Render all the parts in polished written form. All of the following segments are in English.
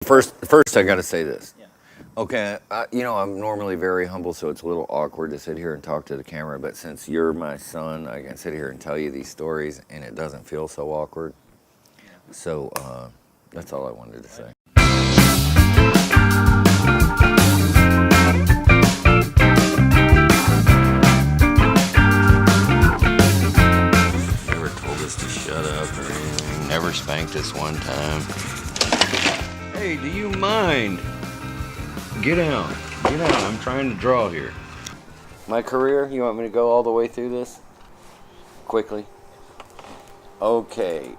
first I got to say this. Yeah. Okay, I'm normally very humble, so it's a little awkward to sit here and talk to the camera. But since you're my son, I can sit here and tell you these stories, and it doesn't feel so awkward. So that's all I wanted to say. Never told us to shut up or anything. Never spanked us one time. Hey, do you mind? Get down. Get down. I'm trying to draw here. My career, you want me to go all the way through this? Quickly? Okay.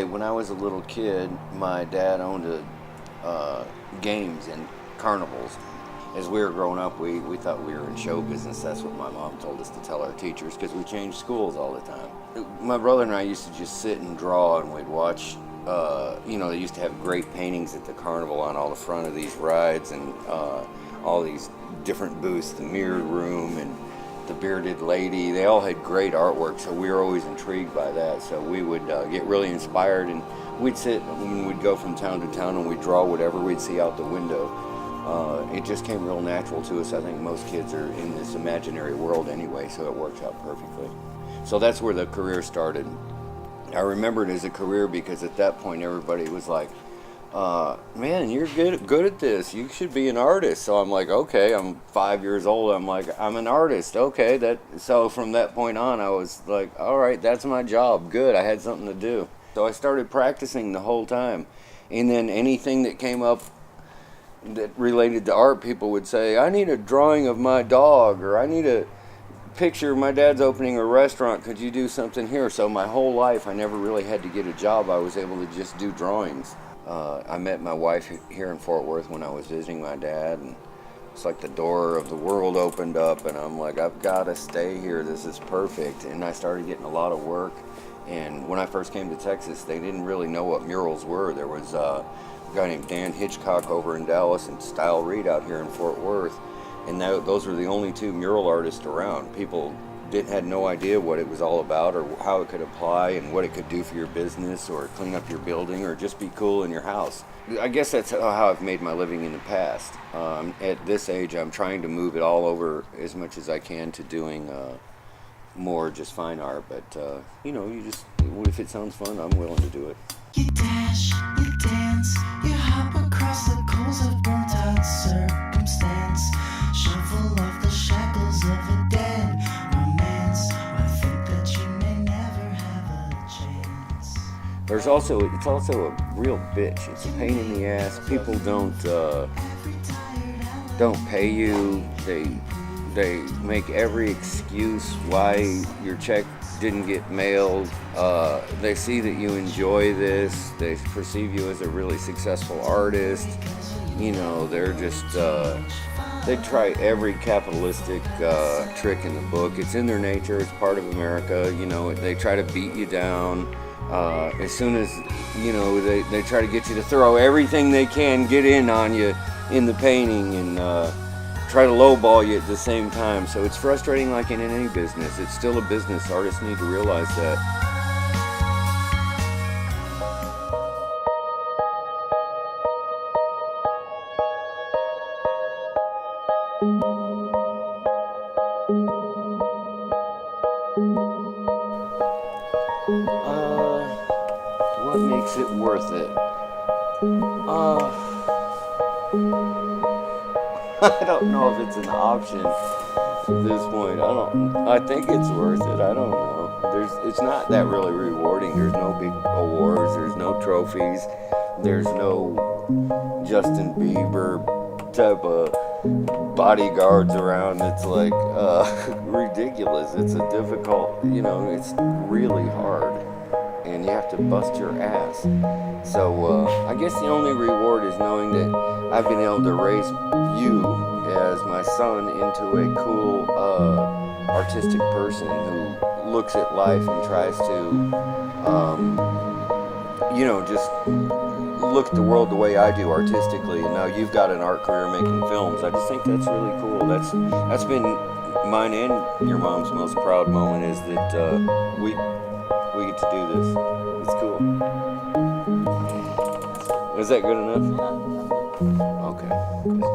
When I was a little kid, my dad owned games and carnivals. As we were growing up, we thought we were in show business. That's what my mom told us to tell our teachers, because we changed schools all the time. My brother and I used to just sit and draw, and we'd watch. They used to have great paintings at the carnival on all the front of these rides, and all these different booths, the mirrored room and the bearded lady. They all had great artwork, so we were always intrigued by that. So we would get really inspired, and we'd sit when we'd go from town to town, and we'd draw whatever we'd see out the window. It just came real natural to us. I think most kids are in this imaginary world anyway, so it worked out perfectly. So that's where the career started. I remember it as a career because at that point everybody was like, man, you're good at this. You should be an artist. So I'm like, okay, I'm 5 years old. I'm like, I'm an artist. Okay. So from that point on, I was like, all right, that's my job. Good. I had something to do. So I started practicing the whole time. And then anything that came up that related to art, people would say, I need a drawing of my dog, or I need a picture. My dad's opening a restaurant. Could you do something here? So my whole life, I never really had to get a job. I was able to just do drawings. I met my wife here in Fort Worth when I was visiting my dad, and it's like the door of the world opened up, and I'm like, I've got to stay here. This is perfect. And I started getting a lot of work. And when I first came to Texas, they didn't really know what murals were. There was a guy named Dan Hitchcock over in Dallas and Style Reed out here in Fort Worth. And those were the only two mural artists around. People had no idea what it was all about, or how it could apply, and what it could do for your business, or clean up your building, or just be cool in your house. I guess that's how I've made my living in the past. At this age, I'm trying to move it all over as much as I can to doing more just fine art. But if it sounds fun, I'm willing to do it. You dash, you dance, you hop across the coals of burnt out circumstance. Shuffle off the shackles of a dead romance. I think that you may never have a chance. It's also a real bitch. It's a pain in the ass. People don't pay you. They make every excuse why your check didn't get mailed. They see that you enjoy this. They perceive you as a really successful artist. They're just they try every capitalistic trick in the book. It's in their nature. It's part of America. They try to beat you down. As soon as they try to get you to throw everything they can get in on you in the painting, and try to lowball you at the same time. So it's frustrating, like in any business. It's still a business. Artists need to realize that. What makes it worth it? I don't know if it's an option at this point. I think it's worth it. I don't know. It's not that really rewarding. There's no big awards. There's no trophies. There's no Justin Bieber type of bodyguards around. It's like ridiculous. It's a difficult, it's really hard, and you have to bust your ass. So I guess the only reward is knowing that I've been able to raise you as my son into a cool artistic person who looks at life and tries to just look at the world the way I do artistically. And now you've got an art career making films. I just think that's really cool. That's been mine and your mom's most proud moment, is that we get to do this. It's cool. Is that good enough? Okay.